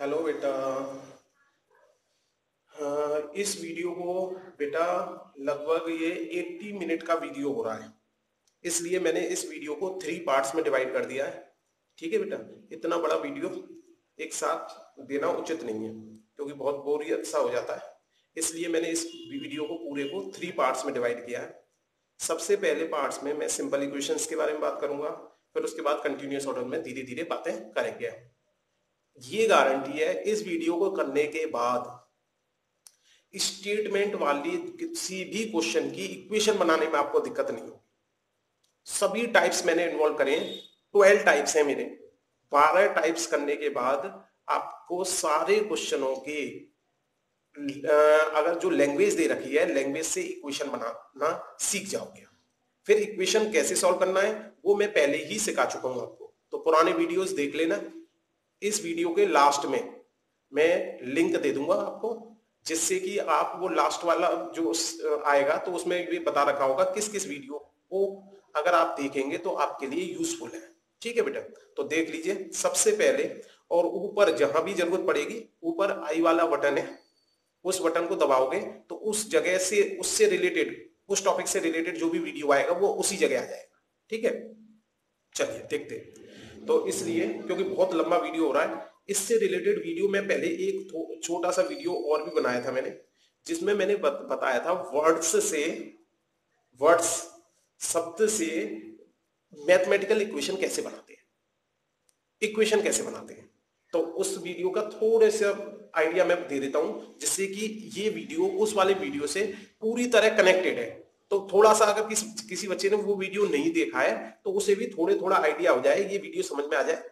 Hello बेटा। इस video को बेटा लगभग ये 80 मिनट का वीडियो हो रहा है, इसलिए मैंने इस वीडियो को 3 पार्ट्स में डिवाइड कर दिया है। ठीक है बेटा, इतना बड़ा वीडियो एक साथ देना उचित नहीं है क्योंकि बहुत बोरियत सा हो जाता है, इसलिए मैंने इस वीडियो को पूरे को 3 पार्ट्स में डिवाइड किया है। सबसे पहले पार्ट्स में मैं सिंपल इक्वेशंस के बारे में बात करूंगा, फिर उसके बाद कंटिन्यूअस ऑर्डर में धीरे धीरे बातें करेंगे। ये गारंटी है इस वीडियो को करने के बाद स्टेटमेंट वाली किसी भी क्वेश्चन की इक्वेशन बनाने में आपको दिक्कत नहीं होगी। सभी टाइप्स मैंने इन्वॉल्व करे, 12 टाइप्स हैं मेरे। 12 टाइप्स करने के बाद आपको सारे क्वेश्चनों के अगर जो लैंग्वेज दे रखी है लैंग्वेज से इक्वेशन बनाना सीख जाओगे। फिर इक्वेशन कैसे सॉल्व करना है वो मैं पहले ही सिखा चुका हूं आपको, तो पुराने वीडियोस देख लेना। इस वीडियो के लास्ट में मैं लिंक दे दूंगा आपको, जिससे कि आप वो लास्ट वाला जो आएगा तो उसमें ये बता रखा होगा किस किस वीडियो को अगर आप देखेंगे तो आपके लिए यूजफुल है। ठीक है बेटा, तो देख लीजिए। सबसे पहले और ऊपर जहां भी जरूरत पड़ेगी ऊपर आई वाला बटन है, उस बटन को दबाओगे तो उस जगह से उससे रिलेटेड उस टॉपिक से रिलेटेड जो भी वीडियो आएगा वो उसी जगह आ जाएगा। ठीक है, चलिए देखते हैं। तो इसलिए क्योंकि बहुत लंबा वीडियो हो रहा है, इससे रिलेटेड वीडियो मैं पहले एक छोटा सा वीडियो और भी बनाया था मैंने, जिसमें मैंने बताया था वर्ड्स शब्द से मैथमेटिकल इक्वेशन कैसे बनाते हैं। तो उस वीडियो का थोड़े से आइडिया मैं दे देता हूं, जिससे कि ये वीडियो उस वाले वीडियो से पूरी तरह कनेक्टेड है। तो थोड़ा सा अगर किसी बच्चे ने वो वीडियो नहीं देखा है तो उसे भी थोड़ा आइडिया हो जाए, ये वीडियो समझ में आ जाए।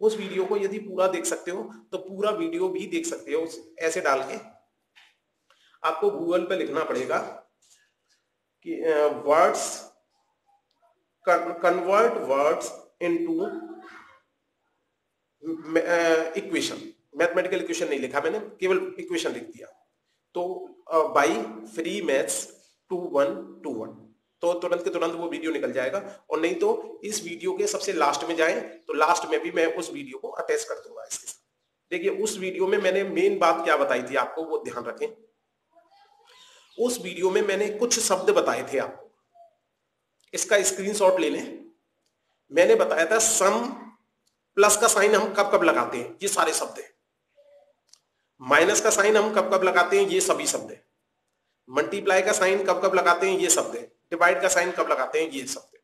उस वीडियो को यदि पूरा देख सकते हो तो पूरा वीडियो भी देख सकते हो। ऐसे डाल के आपको गूगल पे लिखना पड़ेगा कि words convert words into equation. Mathematical equation नहीं लिखा मैंने, केवल इक्वेशन लिख दिया। तो बाई फ्री मैथ्स 2121 तो तुरंत के तुरंत वो वीडियो निकल जाएगा। और नहीं तो इस वीडियो के सबसे लास्ट में जाएं तो लास्ट में भी मैं उस वीडियो को अटैच कर दूंगा इसके साथ। देखिए उस वीडियो में मैंने मेन बात क्या बताई थी आपको, वो ध्यान रखें। उस वीडियो में मैंने कुछ शब्द बताए थे आपको, इसका स्क्रीनशॉट ले लें। मैंने बताया था सम प्लस का साइन हम कब कब लगाते हैं, ये सारे शब्द हैं। माइनस का साइन हम कब कब लगाते हैं, ये सभी शब्द हैं। मल्टीप्लाई का साइन कब कब लगाते हैं, ये शब्द है। डिवाइड का साइन कब लगाते हैं, ये शब्द है।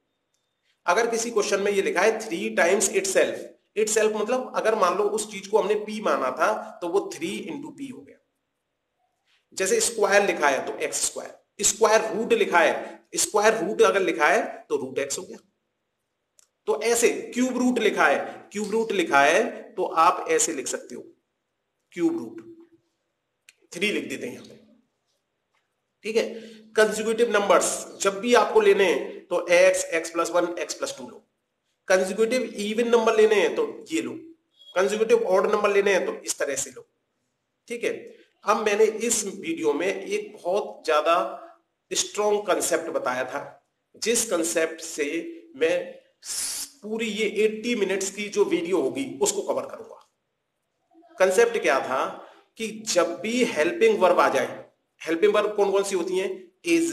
अगर किसी क्वेश्चन में ये लिखा है 3 टाइम्स इटसेल्फ मतलब अगर मान लो उस चीज को हमने p माना था तो वो 3 इंटू p हो गया। जैसे स्क्वायर लिखा है तो एक्स स्क्वायर रूट लिखा है, स्क्वायर रूट अगर लिखा है तो रूट एक्स हो गया। तो ऐसे क्यूब रूट लिखा है तो आप ऐसे लिख सकते हो, क्यूब रूट 3 लिख देते हैं यहां पे। ठीक है, कंसेक्यूटिव नंबर्स जब भी आपको लेने हैं तो x प्लस 1 x प्लस 2 लो। कंसेक्यूटिव इवन नंबर लेने हैं तो ये लो। कंसेक्यूटिव ऑड नंबर लेने हैं तो इस तरह से लो। ठीक है, अब मैंने इस वीडियो में एक बहुत ज्यादा स्ट्रॉन्ग कंसेप्ट बताया था, जिस कंसेप्ट से मैं पूरी ये 80 मिनट्स की जो वीडियो होगी उसको कवर करूंगा। कंसेप्ट क्या था कि जब भी हेल्पिंग वर्ब आ जाए, हेल्पिंग वर्ब कौन कौन सी होती हैं, is,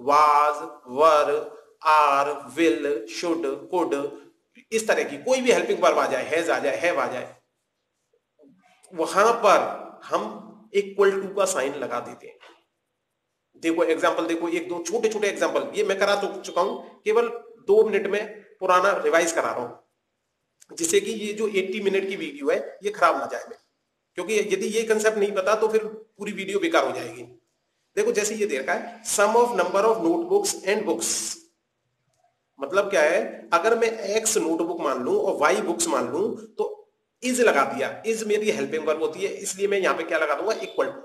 was, were, are, will, should, could, इस तरह की कोई भी हेल्पिंग वर्ब आ जाए, हैज आ जाए, हैव आ जाए, वहां पर हम इक्वल टू का साइन लगा देते हैं। देखो एग्जांपल देखो, एक दो छोटे छोटे एग्जांपल ये मैं करा चुका हूं, केवल 2 मिनट में पुराना रिवाइज करा रहा हूं, जिससे कि ये जो 80 मिनट की वीडियो है ये खराब ना जाए, क्योंकि यदि ये कंसेप्ट नहीं पता तो फिर पूरी वीडियो बेकार हो जाएगी। देखो जैसे ये दे रखा है sum of number of notebooks and books, मतलब क्या है, अगर मैं x नोटबुक मान लूं और y बुक्स मान लूं तो इज लगा दिया। इज मेरी हेल्पिंग वर्ब होती है, इसलिए मैं यहां पे क्या लगा दूंगा, इक्वल टू।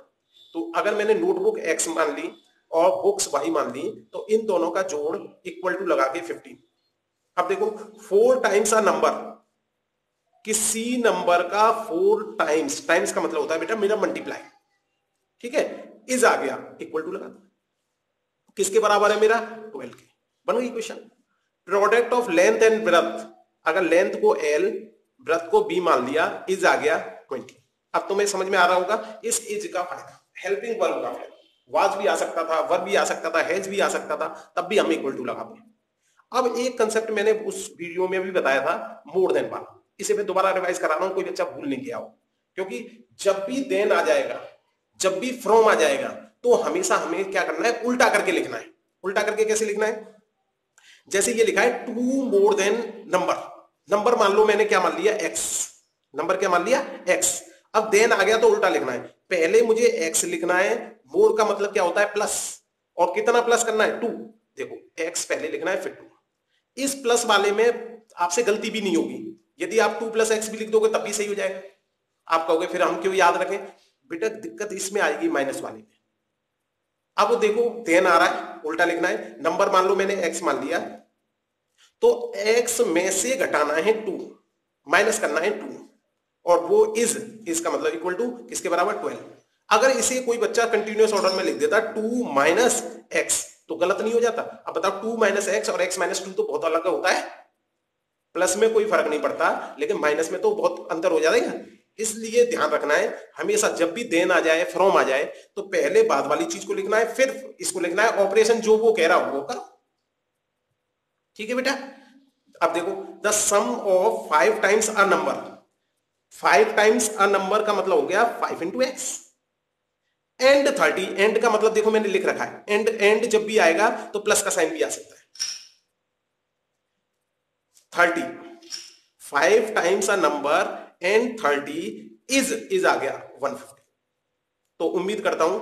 तो अगर मैंने नोटबुक x मान ली और बुक्स y मान ली तो इन दोनों का जोड़ इक्वल टू लगा के 15। अब देखो 4 टाइम्स अ नंबर, किसी नंबर का 4 टाइम्स का मतलब होता है बेटा मेरा मल्टीप्लाई। ठीक है, इज आ गया, इक्वल टू लगा दो, किसके बराबर है मेरा, 12 के। बन गई question. Product of length and breadth, अगर लेंथ को L ब्रेथ को B मान लिया, इज आ गया 20। अब तुम्हें समझ में आ रहा होगा इस इज का फायदा, हेल्पिंग वर्ब का फायदा। वाज भी आ सकता था, वर्ब भी आ सकता था, हैज भी आ सकता था, तब भी हम इक्वल टू लगाते हैं। अब एक कंसेप्ट मैंने उस वीडियो में भी बताया था, मोर देन वाला, इसे मैं दोबारा रिवाइज करा रहा हूं, कोई बच्चा भूल नहीं गया हो। क्योंकि जब भी देन आ जाएगा, जब भी फ्रॉम आ जाएगा, तो हमेशा हमें क्या करना है, उल्टा करके लिखना है। उल्टा करके कैसे लिखना है? जैसे ये लिखा है 2 मोर देन नंबर, नंबर मान लो मैंने क्या मान लिया, एक्स, नंबर क्या मान लिया, एक्स। अब देन आ गया तो उल्टा लिखना है, पहले मुझे एक्स लिखना है, मोर का मतलब क्या होता है, प्लस, और कितना प्लस करना है, 2। देखो एक्स पहले लिखना है फिर 2। इस प्लस वाले में आपसे गलती भी नहीं होगी, यदि आप 2 + x भी लिख दोगे तब भी सही हो जाएगा। आप कहोगे फिर हम क्यों याद रखें, बेटा दिक्कत इसमें आएगी माइनस वाले में। अब देखो देन आ रहा है, उल्टा लिखना है, नंबर मान लो मैंने x मान लिया, तो x में से घटाना है 2, माइनस करना है 2, और वो इज का मतलब इक्वल टू किसके बराबर, 12। अगर इसे कोई बच्चा कंटिन्यूअस ऑर्डर में लिख देता 2 - x, तो गलत नहीं हो जाता? अब बताओ 2 - x और x - 2 तो बहुत अलग होता है, प्लस में कोई फर्क नहीं पड़ता, लेकिन माइनस में तो बहुत अंतर हो जाएगा। इसलिए ध्यान रखना है, हमेशा जब भी देन आ जाए, फ्रॉम आ जाए, तो पहले बाद वाली चीज को लिखना है, फिर इसको लिखना है, ऑपरेशन जो वो कह रहा हो वो करो। ठीक है बेटा? अब देखो, the sum of 5 times a number, 5 times a number का मतलब हो गया 5 × x, एंड 30, एंड का मतलब देखो मैंने लिख रखा है, एंड, एंड जब भी आएगा तो प्लस का साइन भी आ सकता है। 30, 5 times a number and 30 is आ गया 150। तो उम्मीद करता हूं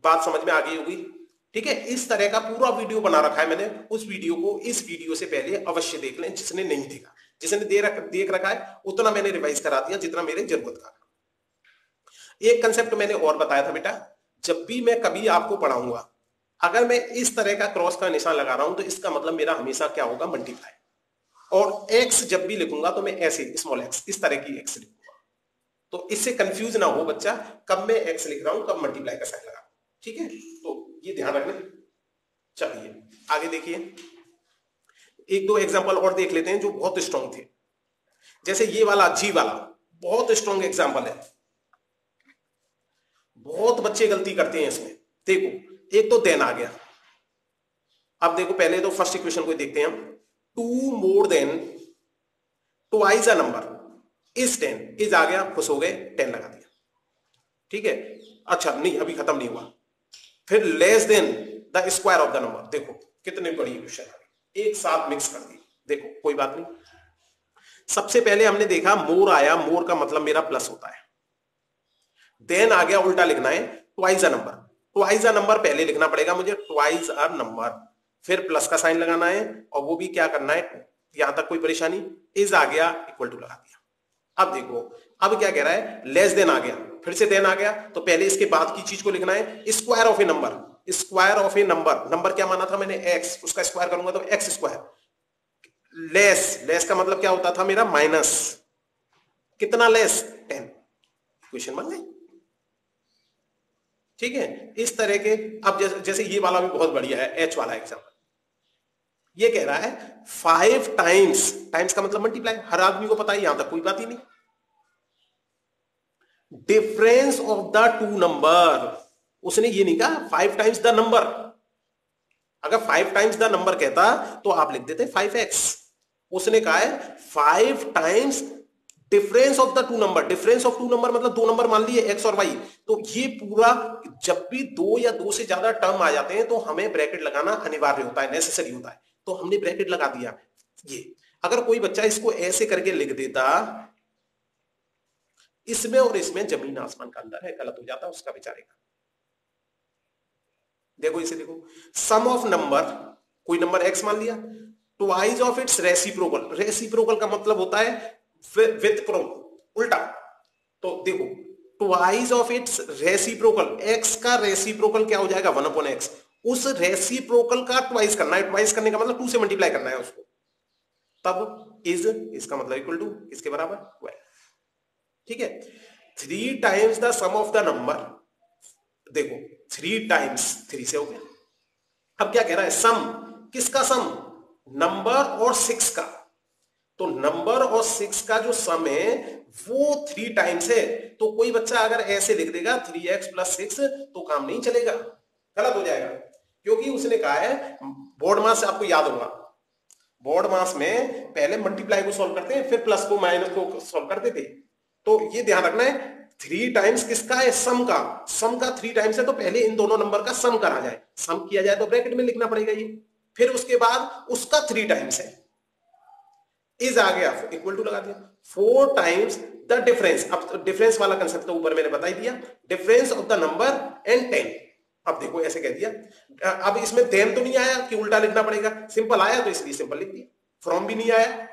बात समझ में आ गई होगी। ठीक है, इस तरह का पूरा वीडियो बना रखा है मैंने, उस वीडियो को इस वीडियो से पहले अवश्य देख लें, जिसने नहीं देखा। जिसने देख रखा है उतना मैंने रिवाइज करा दिया जितना मेरे जरूरत का। एक कंसेप्ट मैंने और बताया था बेटा, जब भी मैं कभी आपको पढ़ाऊंगा, अगर मैं इस तरह का क्रॉस का निशान लगा रहा हूं तो इसका मतलब मेरा हमेशा क्या होगा, मल्टीप्लाई। और x जब भी लिखूंगा तो मैं ऐसे स्मॉल x, इस तरह की x लिखूंगा, तो इससे कंफ्यूज ना हो बच्चा, कब मैं x लिख रहा हूं, कब मल्टीप्लाई का साइन लगा। ठीक है, तो ये ध्यान रखना। चलिए आगे देखिए, एक दो एग्जांपल और देख लेते हैं जो बहुत स्ट्रॉन्ग थे। जैसे ये वाला जी वाला बहुत स्ट्रॉन्ग एग्जांपल है, बहुत बच्चे गलती करते हैं इसमें। देखो एक तो देन आ गया, अब देखो पहले तो फर्स्ट इक्वेशन को देखते हैं हम, 2 more than twice a number is 10, is आ गया, खुश हो गए, 10 लगा दिया। ठीक है, अच्छा नहीं अभी खत्म नहीं हुआ, फिर less than the square of the number, देखो कितनी बड़ी इक्वेशन है, एक साथ मिक्स कर दी। देखो कोई बात नहीं, सबसे पहले हमने देखा मोर आया, मोर का मतलब मेरा प्लस होता है। देन आ गया, उल्टा लिखना है, twice a number, twice a number पहले लिखना पड़ेगा मुझे, ट्वाइस अ नंबर, फिर प्लस का साइन लगाना है, और वो भी क्या करना है, यहां तक कोई परेशानी, इज आ गया, इक्वल टू लगा दिया। अब देखो, अब क्या कह रहा है, लेस देन आ गया, फिर से देन आ गया, तो पहले इसके बाद की चीज को लिखना है, square of A number, square of A number, number क्या माना था मैंने, एक्स, उसका स्क्वायर करूंगा तो एक्स स्क्वायर, लेस, लेस का मतलब क्या होता था मेरा, माइनस, कितना लेस, 10, क्वेश्चन बन गई। ठीक है, इस तरह के, अब जैसे ये वाला भी बहुत बढ़िया है, एच वाला एग्जाम्पल, ये कह रहा है 5 टाइम्स, टाइम्स का मतलब मल्टीप्लाई, हर आदमी को पता है, यहां तक कोई बात ही नहीं, डिफरेंस ऑफ द 2 नंबर, उसने ये नहीं कहा 5 टाइम्स द नंबर, अगर 5 टाइम्स द नंबर कहता तो आप लिख देते 5x, उसने कहा है 5 times difference of the 2 number, difference of 2 number मतलब 2 नंबर मान लिए x और y, तो ये पूरा, जब भी 2 या 2 से ज्यादा टर्म आ जाते हैं तो हमें ब्रैकेट लगाना अनिवार्य होता है, नेसेसरी होता है, तो हमने ब्रैकेट लगा दिया। ये अगर कोई बच्चा इसको ऐसे करके लिख देता, इसमें और इसमें जमीन आसमान का अंतर है, गलत हो जाता उसका बेचारे का। देखो इसे देखो, सम ऑफ नंबर, कोई नंबर x मान लिया, twice of its reciprocal, reciprocal का मतलब होता है विद प्रो, उल्टा, तो देखो twice of its reciprocal, x का रेसिप्रोकल क्या हो जाएगा, 1/x, उस रेसिप्रोकल का ट्वाइस करना है, ट्वाइस करने का मतलब 2 से मल्टीप्लाई करना है उसको, तब इज, इसका मतलब इक्वल टू किसके बराबर, 12। ठीक है, 3 times the sum of the number, देखो 3 टाइम्स 3 से हो गया। अब क्या कह रहा है, सम, किसका सम, नंबर और 6 का, तो नंबर और 6 का जो सम है वो 3 टाइम्स है। तो कोई बच्चा अगर ऐसे लिख देगा 3x + 6 तो काम नहीं चलेगा, गलत हो जाएगा, क्योंकि उसने कहा है बोर्ड मास, आपको याद होगा बोर्ड मास में पहले मल्टीप्लाई को सॉल्व करते हैं, फिर प्लस को माइनस को सॉल्व करते थे। तो ये ध्यान रखना है 3 टाइम्स किसका है, सम का 3 टाइम्स है, तो पहले इन दोनों नंबर का सम करा जाए, सम किया जाए तो ब्रैकेट में लिखना पड़ेगा ये, फिर उसके बाद उसका 3 टाइम्स है, इज आ गया, इक्वल टू लगा दिया, 4 टाइम्स द डिफरेंस। अब डिफरेंस वाला कंसेप्ट तो ऊपर मैंने बता ही दिया, difference of the number and 10। अब देखो ऐसे कह दिया, अब इसमें देन तो नहीं आया कि उल्टा लिखना पड़ेगा, सिंपल आया तो इसलिए सिंपल लिख दिया, फ्रॉम भी नहीं आया।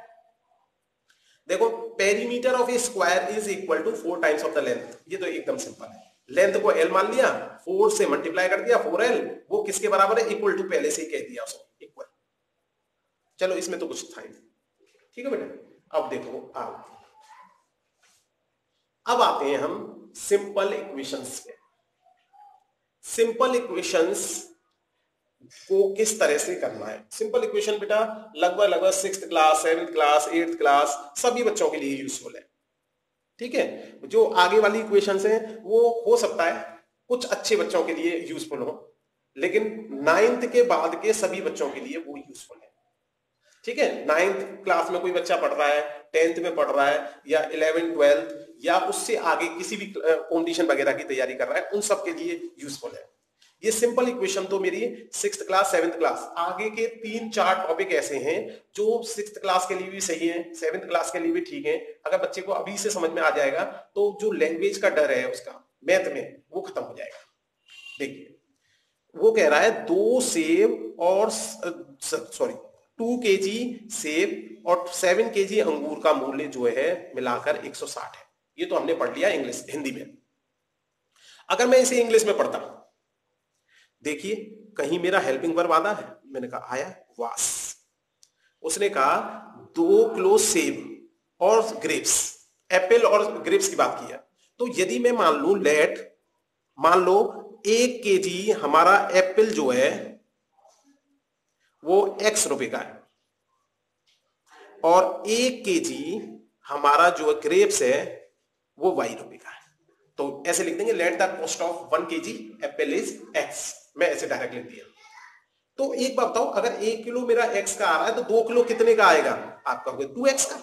देखो perimeter of a square is equal to 4 times of the length, ये तो एकदम सिंपल है, लेंथ को एल मान लिया, 4 से मल्टीप्लाई कर दिया, 4l, वो किसके बराबर है, इक्वल टू पहले से ही कह दिया उसने, इक्वल। चलो इसमें तो कुछ था ही, ठीक है बेटा। अब देखो अब आते हैं हम सिंपल इक्वेशंस पे। सिंपल इक्वेशंस को किस तरह से करना है। सिंपल इक्वेशन बेटा लगभग 6th class 7th class 8th class सभी बच्चों के लिए यूजफुल है, ठीक है। जो आगे वाली इक्वेशंस हैं वो हो सकता है कुछ अच्छे बच्चों के लिए यूजफुल हो, लेकिन 9th के बाद के सभी बच्चों के लिए वो यूजफुल है, ठीक है। 9th क्लास में कोई बच्चा पढ़ रहा है, 10th में पढ़ रहा है, या 11th 12th या उससे आगे किसी भी कॉम्पिटिशन वगैरह की तैयारी कर रहा है, उन सब के लिए यूजफुल है। ये सिंपल इक्वेशन तो मेरी 6th क्लास 7th क्लास, आगे के 3-4 टॉपिक ऐसे हैं जो 6th क्लास के लिए भी सही है, 7th क्लास के लिए भी ठीक है। अगर बच्चे को अभी से समझ में आ जाएगा तो जो लैंग्वेज का डर है उसका मैथ में वो खत्म हो जाएगा। देखिए वो कह रहा है 2 सेब और 2 kg सेब और 7 kg अंगूर का मूल्य जो है मिलाकर 160 है। ये तो हमने पढ़ लिया इंग्लिश, हिंदी में। अगर मैं इसे इंग्लिश में पढ़ता, देखिए कहीं मेरा हेल्पिंग वर्ब आधा है, मैंने कहा आया वास। उसने कहा 2 किलो सेब और ग्रेप्स, एप्पल और ग्रेप्स की बात की है। तो यदि मैं मान लू मान लो 1 kg हमारा एप्पल जो है वो x रुपए का है और 1 kg हमारा जो ग्रेप्स है वो y रुपए का है, तो ऐसे लिख देंगे let the cost of 1 kg Apple is x। मैं ऐसे डायरेक्ट लिख दिया। तो एक बात बताओ, अगर 1 किलो मेरा x का आ रहा है तो 2 किलो कितने का आएगा, आप कहोगे 2x का।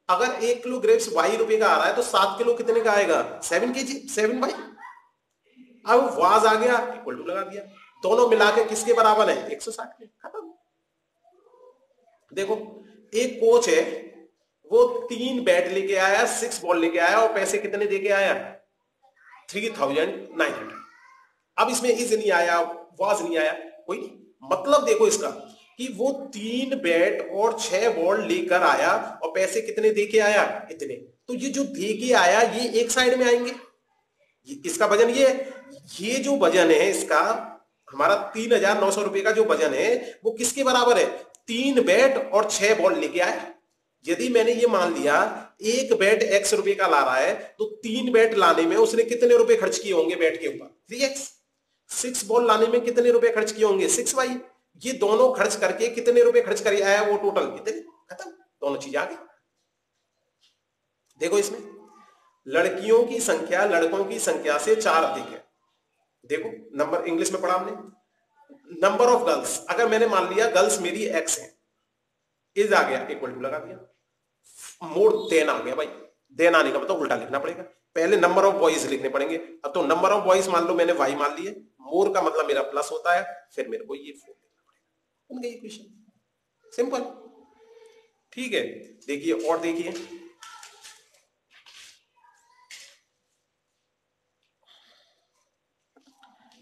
अगर 1 किलो ग्रेप्स y रुपए का आ रहा है तो 7 किलो कितने का आएगा, 7 kg 7y। अब वाज आ गया, इक्वल टू लगा दिया, दोनों मिला के किसके बराबर है, 160 के, खत्म। देखो एक कोच है वो 3 बैट लेके आया, 6 बॉल लेके आया और पैसे कितने देके आया, 3900। अब इसमें इज नहीं आया, वाज नहीं आया, कोई नहीं, मतलब देखो इसका कि वो 3 बैट और 6 बॉल लेकर आया और पैसे कितने देके आया, इतने। तो ये जो देके आया ये एक साइड में आएंगे, इसका वजन ये जो वजन है इसका, हमारा 3900 रुपए का जो वजन है वो किसके बराबर है, 3 बैट और 6 बॉल लेके आया। यदि मैंने ये मान लिया 1 बैट x रुपए का ला रहा है तो 3 बैट लाने में उसने कितने रुपए खर्च किए होंगे बैट के ऊपर, 3x। 6 बॉल लाने में कितने रुपए खर्च किए होंगे, 6y। ये दोनों खर्च करके कितने रुपए खर्च कर आया वो टोटल कितने, खत्म, दोनों चीज आ गई। देखो इसमें लड़कियों की संख्या लड़कों की संख्या से 4 अधिक है। देखो नंबर इंग्लिश में पढ़ा हमने, नंबर ऑफ गर्ल्स, अगर मैंने मान लिया गर्ल्स मेरी x है, इज आ गया, इक्वल टू लगा दिया, मोर देन आ गया भाई। देन आने का मतलब उल्टा लिखना पड़ेगा, पहले नंबर ऑफ बॉयज लिखने पड़ेंगे। अब तो नंबर ऑफ बॉयज मान लो मैंने y मान लिए, मोर का मतलब मेरा प्लस होता है, फिर मेरे को ये 4 लिखना पड़ेगा। बन गई इक्वेशन, सिंपल, ठीक है। देखिए और देखिए,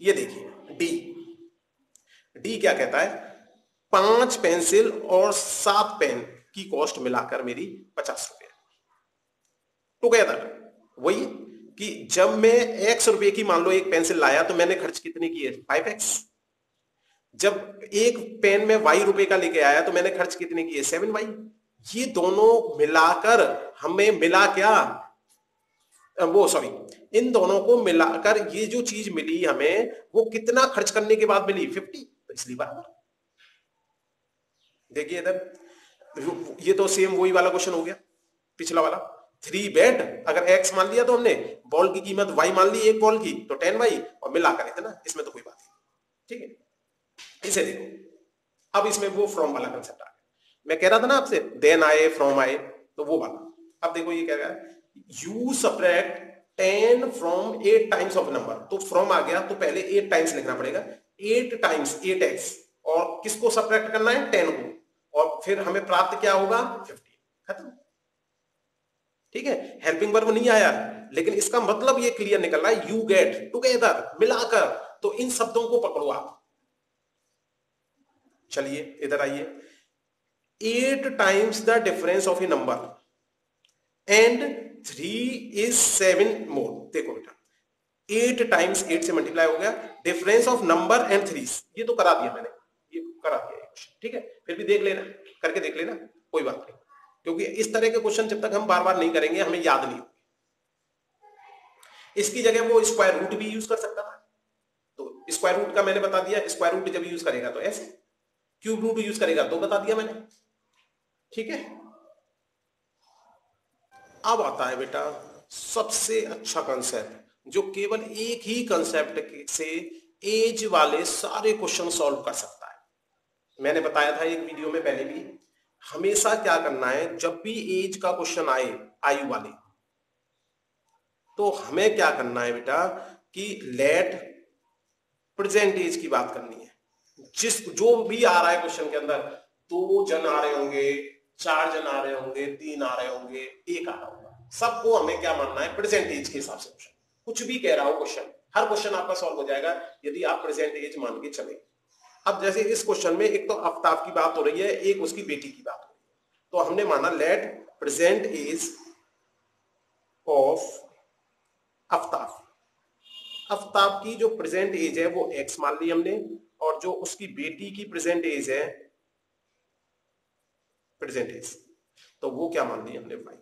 ये देखिए डी क्या कहता है, 5 पेंसिल और 7 पेन की कॉस्ट मिलाकर मेरी 50 रुपए टुगेदर। वही कि जब मैं x रुपए की मान लो एक पेंसिल लाया तो मैंने खर्च कितने किए, 5x। जब एक पेन में y रुपए का लेके आया तो मैंने खर्च कितने किए, 7y। ये दोनों मिलाकर हमें मिला क्या, वो सॉरी, इन दोनों को मिलाकर ये जो चीज मिली हमें वो कितना खर्च करने के बाद मिली, 50, तो इसलिए बराबर। देखिए इधर ये तो सेम वही वाला क्वेश्चन हो गया पिछला वाला। 3 बैट, अगर x मान लिया तो हमने, बॉल की कीमत y मान ली एक बॉल की, तो 10y और मिलाकर इतना, इसमें तो कोई बात नहीं। ठीक है, इसे देखो, अब इसमें वो फ्रॉम वाला कंसेप्ट आ गया। मैं कह रहा था ना आपसे देन आए फ्रॉम आए, तो वो वाला। अब देखो ये कह रहा है you subtract 10 from 8 times of number, तो फ्रॉम आ गया तो पहले 8 टाइम्स लिखना पड़ेगा, 8 टाइम्स 8x, और किसको सब्ट्रैक्ट करना है, 10 को, और फिर हमें प्राप्त क्या होगा, 15। खत्म। ठीक है, हेल्पिंग वर्ब नहीं आया, लेकिन इसका मतलब ये क्लियर निकल रहा है, यू गेट, टुगेदर, मिलाकर। तो इन शब्दों को पकड़ो आप। चलिए इधर आइए, 8 times the difference of A number and 3 is 7 मोर। देखो बेटा, 8 टाइम्स 8 से मल्टीप्लाई हो गया, डिफरेंस ऑफ नंबर एंड 3, ये तो करा दिया मैंने, ये करा दिया ये क्वेश्चन। ठीक है, फिर भी देख लेना, करके देख लेना, कोई बात नहीं, क्योंकि इस तरह के क्वेश्चन जब तक हम बार बार नहीं करेंगे हमें याद नहीं होगी। इसकी जगह वो स्क्वायर रूट भी यूज कर सकता था, तो स्क्वायर रूट का मैंने बता दिया, स्क्वायर रूट जब यूज करेगा तो ऐसे, क्यूब रूट यूज करेगा तो बता दिया मैंने। ठीक है, अब आता है बेटा सबसे अच्छा कंसेप्ट, जो केवल एक ही कंसेप्ट से एज वाले सारे क्वेश्चन सॉल्व कर सकता है। मैंने बताया था एक वीडियो में पहले भी, हमेशा क्या करना है, जब भी एज का क्वेश्चन आए आयु वाले, तो हमें क्या करना है बेटा कि लेट प्रेजेंट एज की बात करनी है। जो भी आ रहा है क्वेश्चन के अंदर, 2 जन आ रहे होंगे, 4 जन आ रहे होंगे, 3 आ रहे होंगे, 1 आ रहा होगा, सबको हमें क्या मानना है, प्रेजेंट एज के हिसाब से क्वेश्चन। कुछ भी कह रहा हो क्वेश्चन, हर क्वेश्चन आपका सॉल्व हो जाएगा यदि आप प्रेजेंट एज मान के चले। अब जैसे इस क्वेश्चन में एक तो आफ्ताब की बात हो रही है, एक उसकी बेटी की बात हो रही है, तो हमने माना let present age of Aftab. Aftab की जो प्रेजेंट एज है वो x मान ली हमने, और जो उसकी बेटी की प्रेजेंट एज है, प्रेजेंट एज, तो वो क्या मान ली हमने, y।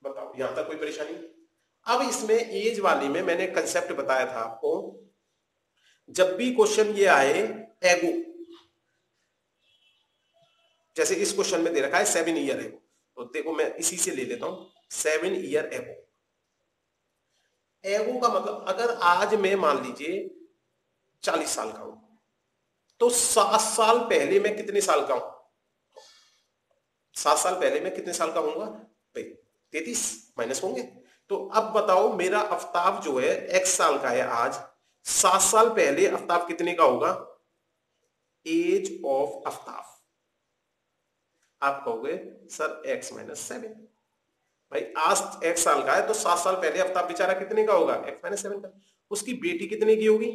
बताओ यहां तक कोई परेशानी? अब इसमें एज वाली में मैंने कंसेप्ट बताया था आपको, जब भी क्वेश्चन ये आए एगो, जैसे इस क्वेश्चन में दे रखा है 7 ईयर एगो, तो देखो मैं इसी से ले लेता हूं, 7 ईयर एगो। एगो का मतलब अगर आज मैं मान लीजिए 40 साल का हूं, तो 7 साल पहले मैं कितने साल का हूं, 7 साल पहले मैं कितने साल का होऊंगा भाई, 33 माइनस होंगे। तो अब बताओ मेरा आफ्ताब जो है x साल का है आज, 7 साल पहले आफ्ताब कितने का होगा, एज ऑफ आफ्ताब। आप कहोगे सर x माइनस 7, भाई आज x साल का है तो 7 साल पहले आफ्ताब बेचारा कितने का होगा, x माइनस 7 का। उसकी बेटी कितने की होगी,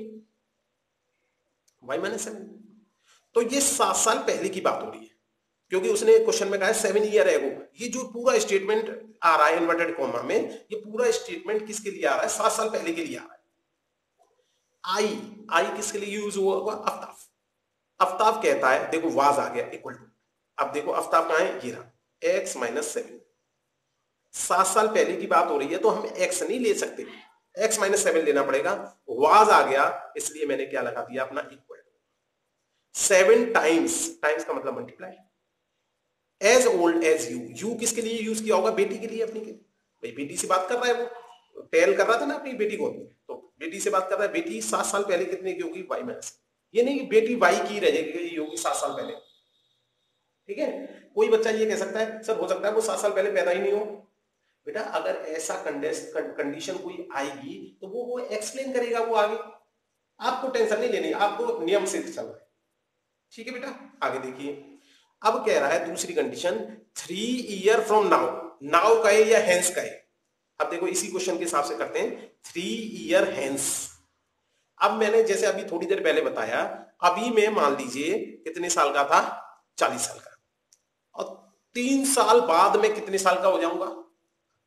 y माइनस 7। तो ये 7 साल पहले की बात हो रही है, क्योंकि उसने क्वेश्चन में कहा है 7 ईयर एगो। ये जो पूरा स्टेटमेंट आ रहा है इन्वर्टेड कॉमा में, ये पूरा स्टेटमेंट किसके लिए आ रहा है, 7 साल पहले के लिए आ रहा है। आई किसके लिए यूज हुआ होगा, आफ्ताब। आफ्ताब कहता है, देखो वाज आ गया इक्वल टू, अब देखो आफ्ताब कहां है, ये रहा x माइनस 7। 7 साल पहले की बात हो रही है तो हम x नहीं ले सकते, x माइनस 7 लेना पड़ेगा। वाज आ गया, इसलिए मैंने क्या लगा दिया अपना इक्वल टू 7 टाइम्स, टाइम्स का मतलब multiply, as old as you किसके लिए यूज किया होगा, बेटी के लिए, अपनी के लिए। भाई बेटी से बात कर रहा है, वो टेल कर रहा था ना अपनी बेटी को, तो बेटी से बात कर रहा है, बेटी 7 साल पहले कितने की होगी, y माइनस। ये नहीं कि बेटी y की रहेगी होगी 7 साल पहले। ठीक है, कोई बच्चा ये कह सकता है सर हो सकता है वो 7 साल पहले पैदा ही नहीं हो। बेटा अगर ऐसा कंडीशन कोई आएगी तो वो एक्सप्लेन करेगा वो आगे, आपको टेंशन नहीं लेनी, आपको नियम से चल रहा है। ठीक है बेटा, आगे देखिए, अब कह रहा है दूसरी condition, 3 year from now, now कहे या हेंस कहे। अब देखो इसी क्वेश्चन के हिसाब से करते हैं, 3 ईयर हेंस। अब मैंने जैसे अभी थोड़ी देर पहले बताया, अभी मैं मान लीजिए कितने साल का था, 40 साल का, और 3 साल बाद में कितने साल का हो जाऊंगा,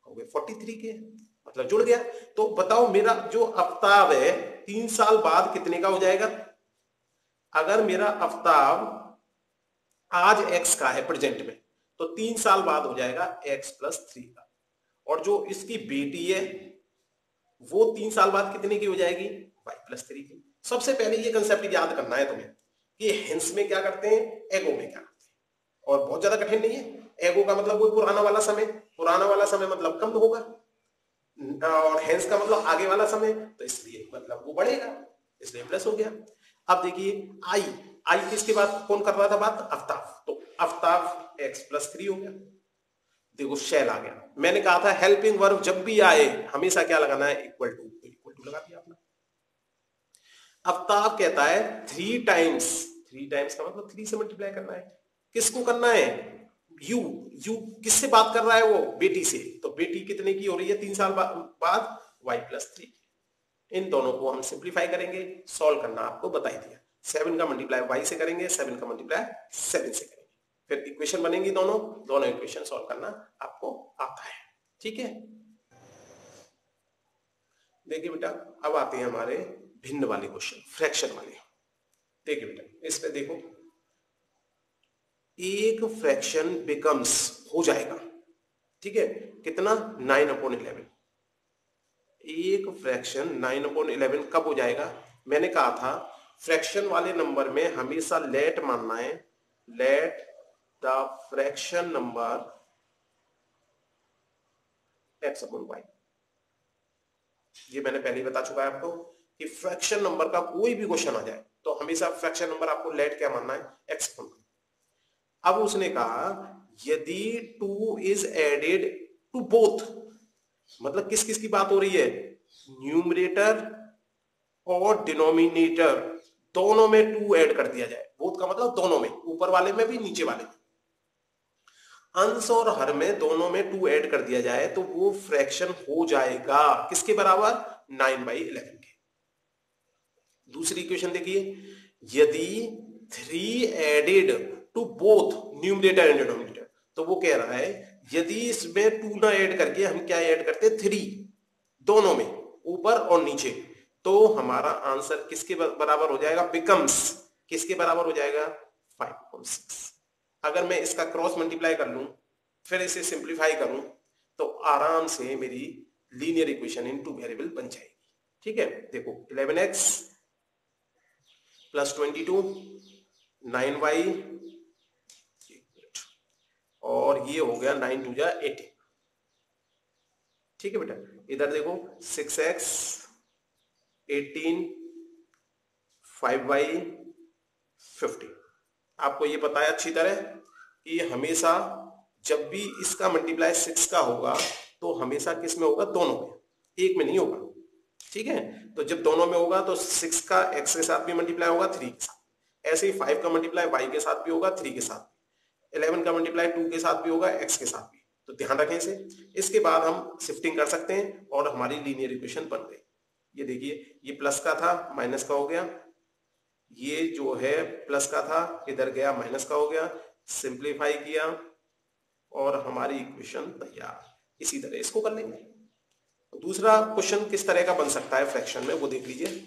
हो गए 43 के, मतलब जुड़ गया। तो बताओ मेरा जो आफ्ताब है 3 साल बाद कितने का हो जाएगा। अगर मेरा आफ्ताब आज x का है प्रेजेंट में, तो 3 साल बाद हो जाएगा x प्लस 3 का, और जो इसकी बेटी है वो 3 साल बाद कितने की हो जाएगी, y प्लस 3 की। सबसे पहले ये कंसेप्ट याद करना है तुम्हें कि हेंस में क्या करते हैं, एगो में क्या करते हैं। और बहुत ज्यादा कठिन नहीं है। एगो का मतलब वही पुराना वाला समय, पुराना वाला समय मतलब कम होगा, और हेंस का मतलब आगे वाला समय, तो इसलिए मतलब वो बढ़ेगा, इसलिए प्लस हो गया। अब देखिए आई, आई किसके बाद कौन कर रहा था बात, आफ्ताब, तो आफ्ताब x प्लस 3 हो गया। देखो शेल आ गया, मैंने कहा था हेल्पिंग वर्ब जब भी आए हमेशा क्या लगाना है, इक्वल टू, तो इक्वल टू लगा दिया आपने। आफ्ताब कहता है 3 टाइम्स, 3 टाइम्स का मतलब 3 से मल्टीप्लाई करना है, किसको करना है, यू, यू किससे बात कर रहा है वो, बेटी से, तो बेटी कितने की हो रही है 3 साल बाद, y प्लस 3। इन दोनों को हम सिंप्लीफाई करेंगे, सॉल्व करना आपको बता ही दिया। 7 का मल्टीप्लाई y से करेंगे, 7 का मल्टीप्लाई 7 से करेंगे, फिर इक्वेशन बनेंगी दोनों, दोनों इक्वेशन सॉल्व करना आपको आता है, ठीक है। देखिए बेटा अब आते हैं हमारे भिन्न वाले क्वेश्चन, फ्रैक्शन वाले। देखिए बेटा इस पे देखो, एक फ्रैक्शन बिकम्स हो जाएगा, ठीक है, कितना 9/11, एक फ्रैक्शन 9/11 कब हो जाएगा, मैंने कहा था फ्रैक्शन वाले नंबर में हमेशा लेट मानना है, let the fraction number x/y। ये मैंने पहले ही बता चुका है आपको कि फ्रैक्शन नंबर का कोई भी क्वेश्चन आ जाए तो हमेशा फ्रैक्शन नंबर आपको लेट क्या मानना है, x/y। अब उसने कहा यदि 2 इज एडेड टू बोथ, मतलब किस किस की बात हो रही है, न्यूमरेटर और डिनोमिनेटर दोनों में 2 ऐड कर दिया जाए, बोथ का मतलब दोनों में, ऊपर वाले में भी नीचे वाले में, अंश और हर में दोनों में 2 ऐड कर दिया जाए तो वो फ्रैक्शन हो जाएगा किसके बराबर, 9/11 के। दूसरी इक्वेशन देखिए, यदि 3 added to both numerator and denominator, तो वो कह रहा है यदि इसमें 2 ना ऐड करके हम क्या ऐड करते, 3 दोनों में, ऊपर और नीचे, तो हमारा आंसर किसके बराबर हो जाएगा, बिकम्स किसके बराबर हो जाएगा, 5/6। अगर मैं इसका क्रॉस मल्टीप्लाई कर लूं फिर इसे सिंप्लीफाई करूं तो आराम से मेरी लीनियर इक्वेशन इन 2 वेरिएबल बन जाएगी, ठीक है। देखो 11x प्लस 22, 9y, और ये हो गया 9 2 जा 18, ठीक है बेटा। इधर देखो 6x 18, 5y 50। आपको ये पता है अच्छी तरह कि हमेशा जब भी इसका मल्टीप्लाई 6 का होगा तो हमेशा किस में होगा, दोनों में, एक में नहीं होगा, ठीक है। तो जब दोनों में होगा तो 6 का x के साथ भी मल्टीप्लाई होगा 3 के साथ, ऐसे ही 5 का मल्टीप्लाई y के साथ भी होगा 3 के साथ, 11 का मल्टीप्लाई 2 के साथ भी होगा x के साथ भी, तो ध्यान रखें इसे। इसके बाद हम शिफ्टिंग कर सकते हैं और हमारी लीनियर इक्वेशन बन गई। ये देखिए ये प्लस का था माइनस का हो गया, ये जो है प्लस का था इधर गया माइनस का हो गया, सिंप्लीफाई किया और हमारी इक्वेशन तैयार। इसी तरह इसको कर लेंगे। दूसरा क्वेश्चन किस तरह का बन सकता है फ्रैक्शन में वो देख लीजिए।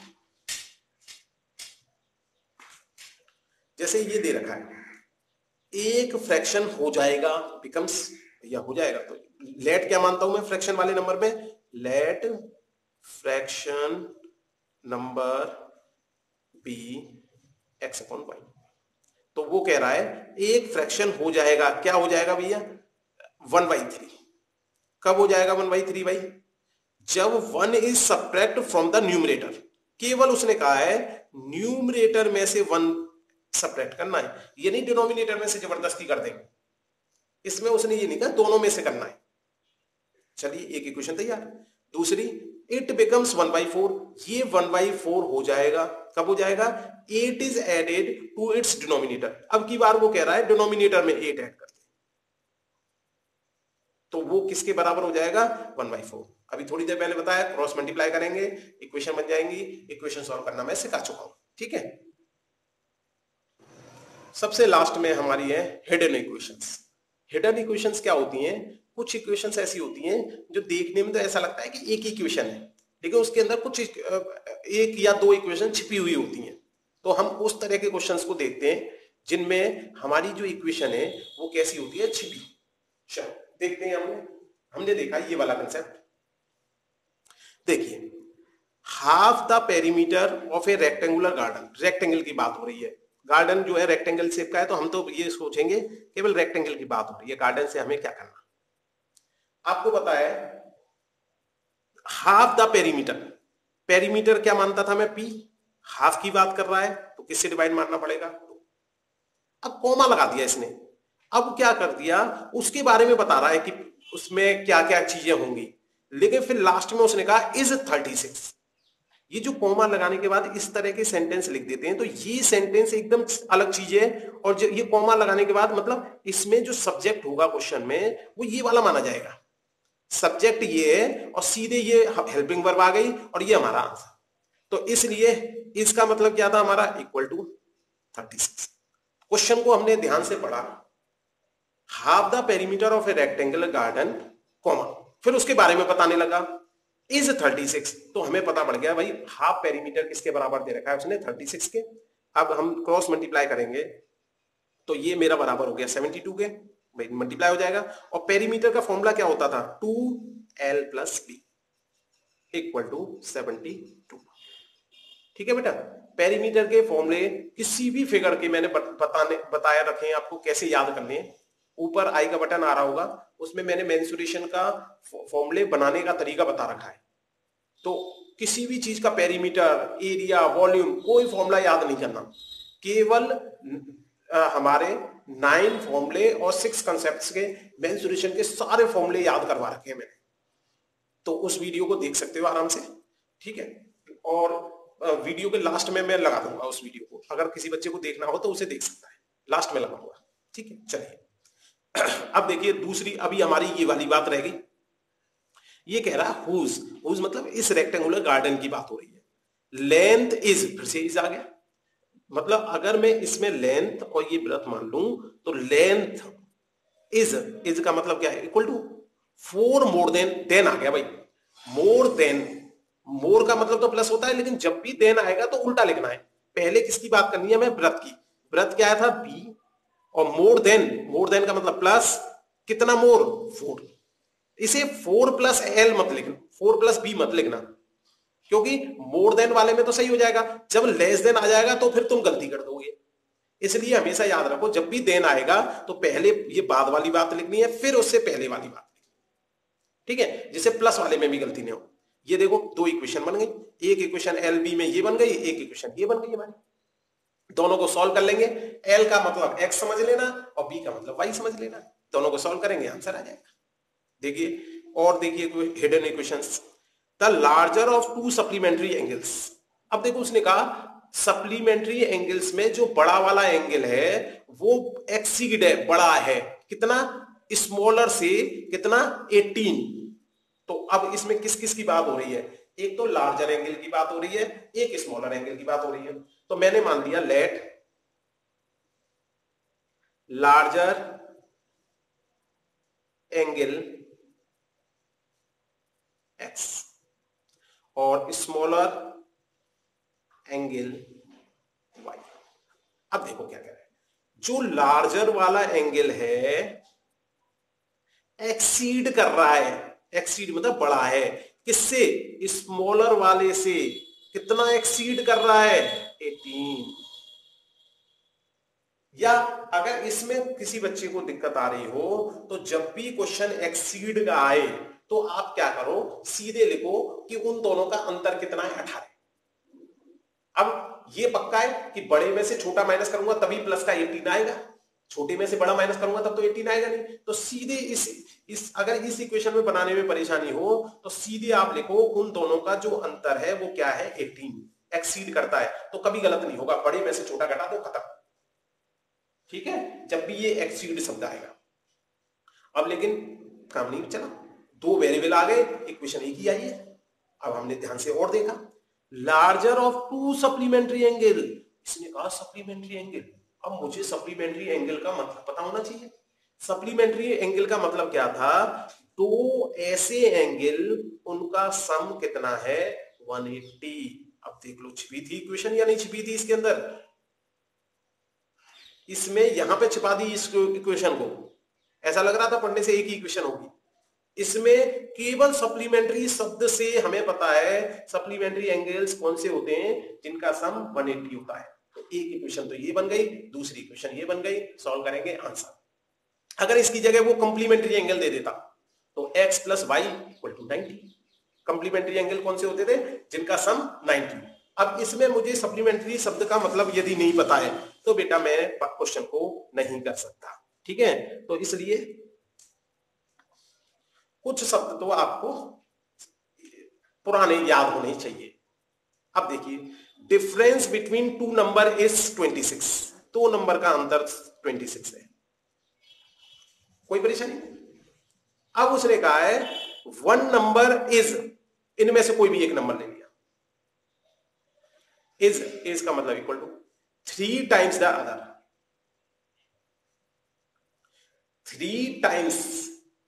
जैसे ये दे रखा है एक फ्रैक्शन हो जाएगा, बिकम्स, या हो जाएगा, तो लेट क्या मानता हूं मैं फ्रैक्शन वाले नंबर में, late fraction number B x/y। तो वो कह रहा है एक फ्रैक्शन हो जाएगा, क्या हो जाएगा भैया, 1/3। कब हो जाएगा 1/3 भाई, जब 1 is subtract from the numerator. केवल उसने कहा है न्यूमरेटर में से 1 सब्ट्रैक्ट करना है, ये नहीं डिनोमिनेटर में से जबरदस्ती कर देंगे, इसमें उसने ये नहीं कहा दोनों में से करना है। चलिए एक इक्वेशन तैयार। दूसरी, इट बिकम्स 1/4, ये 1/4 हो जाएगा, कब हो जाएगा, 8 is added to its denominator. अब की बार वो कह रहा है डिनोमिनेटर में 8 ऐड कर दे, तो वो किसके बराबर हो जाएगा, 1/4। अभी थोड़ी देर पहले बताया क्रॉस मल्टीप्लाई करेंगे इक्वेशन बन जाएंगी। इक्वेशन सॉल्व करना मैं सिखा चुका हूं, ठीक है। सबसे लास्ट में हमारी है हिडन इक्वेशंस। हिडन इक्वेशंस क्या होती हैं, कुछ इक्वेशंस ऐसी होती हैं जो देखने में तो ऐसा लगता है कि एक ही इक्वेशन है, लेकिन उसके अंदर कुछ एक या दो इक्वेशन छिपी हुई होती हैं। तो हम उस तरह के क्वेश्चंस को देखते हैं जिनमें हमारी जो इक्वेशन है वो कैसी होती है, छिपी। चलो देखते हैं। हमने देखा ये वाला कंसेप्ट। देखिए half the perimeter of A rectangular garden, rectangle की बात हो रही है, गार्डन जो है रेक्टेंगल शेप का है, तो हम तो ये सोचेंगे केवल रेक्टेंगल की बात हो रही है, गार्डन से हमें क्या करना। आपको पता है हाफ द पेरीमीटर, पेरीमीटर क्या मानता था मैं, पी, हाफ की बात कर रहा है तो किससे डिवाइड मारना पड़ेगा। अब कॉमा लगा दिया इसने, अब क्या कर दिया, उसके बारे में बता रहा है कि उसमें क्या क्या चीजें होंगी, लेकिन फिर लास्ट में उसने कहा इज 36। ये जो कॉमा लगाने के बाद इस तरह के सेंटेंस लिख देते हैं, तो ये सेंटेंस एकदम अलग चीज है। और जो ये कॉमा लगाने के बाद मतलब इसमें जो सब्जेक्ट होगा क्वेश्चन में वो ये वाला माना जाएगा, सब्जेक्ट ये है और सीधे ये हेल्पिंग वर्ब आ गई और ये हमारा आंसर। तो इसलिए इसका मतलब क्या था हमारा, इक्वल टू 36। क्वेश्चन को हमने ध्यान से पढ़ा, half the perimeter of A rectangular garden, comma, फिर उसके बारे में बताने लगा इज 36। तो हमें पता पड़ गया भाई हाफ पेरीमीटर किसके बराबर दे रखा है उसने, 36 के। अब हम क्रॉस मल्टीप्लाई करेंगे तो ये मेरा बराबर हो गया 72 के, मल्टीप्लाई हो जाएगा। और पेरीमीटर का फॉर्मूला क्या होता था, 2l + b इक्वल टू 72। ठीक है बेटा, पेरीमीटर के फॉर्मूले किसी भी फिगर के मैंने बताया रखे हैं आपको कैसे याद करने हैं। ऊपर आई का बटन आ रहा होगा, उसमें मैंने मेंसुरेशन का फॉर्मूले बनाने का तरीका बता रखा है। तो किसी भी चीज का पेरीमीटर, एरिया, वॉल्यूम, कोई फॉर्मूला याद नहीं करना, केवल हमारे 9 फॉर्मूले और 6 कंसेप्ट्स के मेंसुरेशन के सारे फॉर्मूले याद करवा रखे हैं मैंने। तो उस वीडियो को देख सकते हो आराम से, ठीक है। और वीडियो के लास्ट में मैं लगा दूंगा उस वीडियो को, अगर किसी बच्चे को देखना हो तो उसे देख सकता है, लास्ट में लगाऊंगा, ठीक है। चलिए अब देखिए दूसरी, अभी हमारी ये वाली बात रह गई। ये कह रहा है हुज, हुज मतलब इस रेक्टेंगुलर गार्डन की बात हो रही है। लेंथ इज, फिर से इज आ गया, मतलब अगर मैं इसमें लेंथ और ये ब्रेथ मान लूं तो लेंथ इज का मतलब क्या है, इक्वल टू 4 मोर देन आ गया भाई। मोर देन, मोर का मतलब तो प्लस होता है, लेकिन जब भी देन आएगा तो उल्टा लिखना है। पहले किसकी बात करनी है, मैं ब्रेथ की। ब्रेथ क्या था, बी, और मोर देन का मतलब प्लस, कितना मोर, 4। इसे 4 + l मत लिखना, 4 + b मत लिखना, क्योंकि मोर देन वाले में तो सही हो जाएगा, जब लेस देन आ जाएगा तो फिर तुम गलती कर दोगे। इसलिए हमेशा याद रखो जब भी देन आएगा तो पहले ये बाद वाली बात लिखनी है, फिर उससे पहले वाली बात, ठीक है, जिससे प्लस वाले में भी गलती नहीं हो। ये देखो 2 इक्वेशन बन गई, एक इक्वेशन LB में ये बन गई, एक इक्वेशन ये बन गई हमारी। दोनों को सॉल्व कर लेंगे, L का मतलब x समझ लेना और B का मतलब y समझ लेना, दोनों को सॉल्व करेंगे आंसर आ जाएगा। देखिए, और देखिए hidden equations, the larger of 2 supplementary angles. अब देखो उसने कहा सप्लीमेंट्री एंगल्स में जो बड़ा वाला एंगल है वो एक्सीड है, बड़ा है, कितना, स्मॉलर से कितना, 18। तो अब इसमें किस किस की बात हो रही है, एक तो लार्जर एंगल की बात हो रही है, एक स्मॉलर एंगल की बात हो रही है। तो मैंने मान लिया लेट लार्जर एंगल x और स्मॉलर एंगल y। अब देखो क्या कह रहे हैं, जो लार्जर वाला एंगल है एक्सीड कर रहा है, एक्सीड मतलब बड़ा है, किससे, स्मॉलर वाले से। कितना एक्सीड कर रहा है, 18। या अगर इसमें किसी बच्चे को दिक्कत आ रही हो तो जब भी क्वेश्चन एक्सीड का आए तो आप क्या करो, सीधे लिखो कि उन दोनों का अंतर कितना है, 18। अब ये पक्का है कि बड़े में से छोटा माइनस करूंगा तभी प्लस का 18 आएगा, छोटे में से बड़ा माइनस करूंगा तब तो 18 आएगा नहीं। तो सीधे इस अगर इस इक्वेशन में बनाने में परेशानी हो तो सीधे आप लिखो उन दोनों का जो अंतर है वो क्या है, 18 एक्सीड करता है, तो कभी गलत नहीं होगा, बड़े में से छोटा घटा दो, खत्म, ठीक है, जब भी ये एक्सीड शब्द आएगा। अब लेकिन काम नहीं चला, 2 वेरिएबल आ गए, इक्वेशन एक ही आई है। अब हमने ध्यान से और देखा, लार्जर ऑफ 2 सप्लीमेंट्री एंगल, इसने कहा सप्लीमेंट्री एंगल। अब मुझे सप्लीमेंट्री एंगल का मतलब पता होना चाहिए। सप्लीमेंट्री एंगल का मतलब क्या था, 2 ऐसे एंगल उनका सम कितना है, 180। अब देख लो छिपी थी इक्वेशन या नहीं छिपी थी इसके अंदर, इसमें यहां पे छिपा दी इस इक्वेशन को, ऐसा लग रहा था पढ़ने से एक ही इक्वेशन होगी। इसमें केवल सप्लीमेंट्री शब्द से हमें पता है सप्लीमेंट्री एंगल्स कौन से होते हैं, जिनका सम 180 होता है। तो एक इक्वेशन तो ये बन गई, दूसरी इक्वेशन ये बन गई, सॉल्व करेंगे आंसर। अगर इसकी जगह वो कंप्लीमेंट्री एंगल दे देता तो x plus y equal to 90। Complementary angle कौन से होते थे? जिनका सम 90। अब इसमें मुझे सप्लीमेंट्री शब्द का मतलब यदि नहीं पता है तो बेटा मैं क्वेश्चन को नहीं कर सकता, ठीक है। तो इसलिए कुछ शब्द तो आपको पुराने याद होने चाहिए। अब देखिए, difference between two number is 26। दो नंबर का अंतर 26 है, कोई परेशानी? अब उसने कहा है वन नंबर इज, इनमें से कोई भी एक नंबर ले लिया, इज का मतलब equal to 3 times the other, 3 times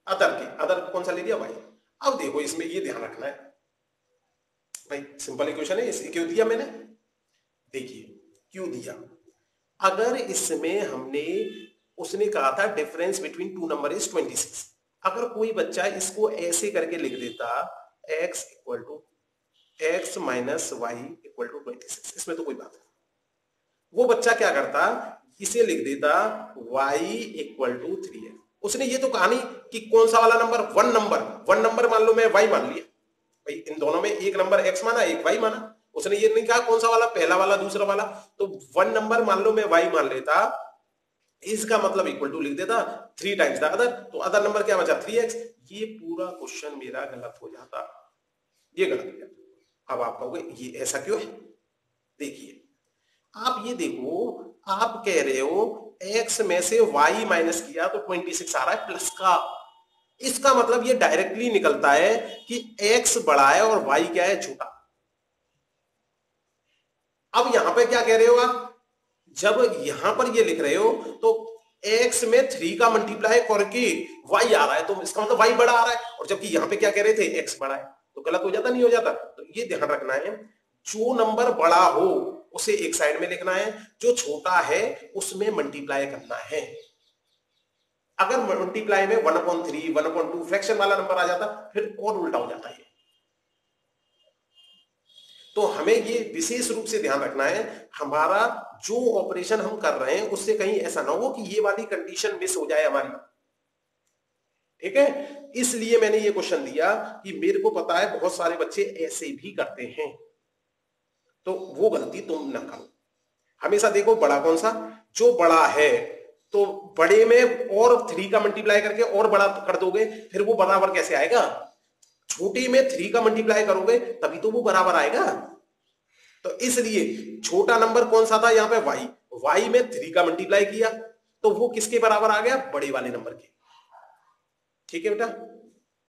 other के, अदर कौन सा ले लिया? वाई। अब देखो इसमें ये ध्यान रखना है भाई, सिंपल इक्वेशन है, इसे क्यों दिया मैंने? देखिए क्यों दिया, अगर इसमें हमने, उसने कहा था difference between two number is 26, अगर कोई बच्चा इसको ऐसे करके लिख देता x equal to x minus y equal to 26, इसमें तो कोई बात नहीं। वो बच्चा क्या करता, इसे लिख देता y इक्वल टू 3x। उसने ये तो कहा नहीं कि कौन सा वाला नंबर, वन नंबर मान लो, मैं y मान लिया भाई, इन दोनों में एक नंबर x माना, एक y माना। उसने ये नहीं कहा कौन सा वाला, पहला वाला दूसरा वाला। तो वन नंबर मान लो मैं y मान लेता, इसका मतलब इक्वल टू लिख देता 3 टाइम्स द अदर, तो अदर नंबर क्या बचा? 3x। ये पूरा क्वेश्चन मेरा गलत हो जाता, ये गलत हो जाता। अब आप कहोगे ये ऐसा क्यों है? देखिए आप ये देखो, आप कह रहे हो x में से y माइनस किया तो 26 आ रहा है प्लस का, इसका मतलब ये डायरेक्टली निकलता है कि x बड़ा है और y क्या है? छोटा। अब यहां पे क्या कह रहे हो आप, जब यहां पर ये लिख रहे हो तो x में 3 का मल्टीप्लाई करके y आ रहा है, तो इसका मतलब y बड़ा आ रहा है, और जबकि यहां पे क्या कह रहे थे? x बड़ा है, तो गलत हो जाता नहीं हो जाता? तो ये ध्यान रखना है, जो नंबर बड़ा हो उसे एक साइड में लिखना है, जो छोटा है उसमें मल्टीप्लाई करना है। अगर मल्टीप्लाई में 1/3, 1/2 फ्रैक्शन वाला नंबर आ जाता फिर और उल्टा हो जाता है। तो हमें ये विशेष रूप से ध्यान रखना है, हमारा जो ऑपरेशन हम कर रहे हैं उससे कहीं ऐसा ना हो कि ये वाली कंडीशन मिस हो जाए हमारी, ठीक है। इसलिए मैंने ये क्वेश्चन दिया कि मेरे को पता है बहुत सारे बच्चे ऐसे भी करते हैं, तो वो गलती तुम ना करो। हमेशा देखो बड़ा कौन सा, जो बड़ा है तो बड़े में और 3 का मल्टीप्लाई करके और बड़ा कर दोगे, फिर वो बराबर कैसे आएगा? छोटे में 3 का मल्टीप्लाई करोगे तभी तो वो बराबर आएगा। तो इसलिए छोटा नंबर कौन सा था यहां पे? y में 3 का मल्टीप्लाई किया तो वो किसके बराबर आ गया? बड़े वाले नंबर के, ठीक है बेटा।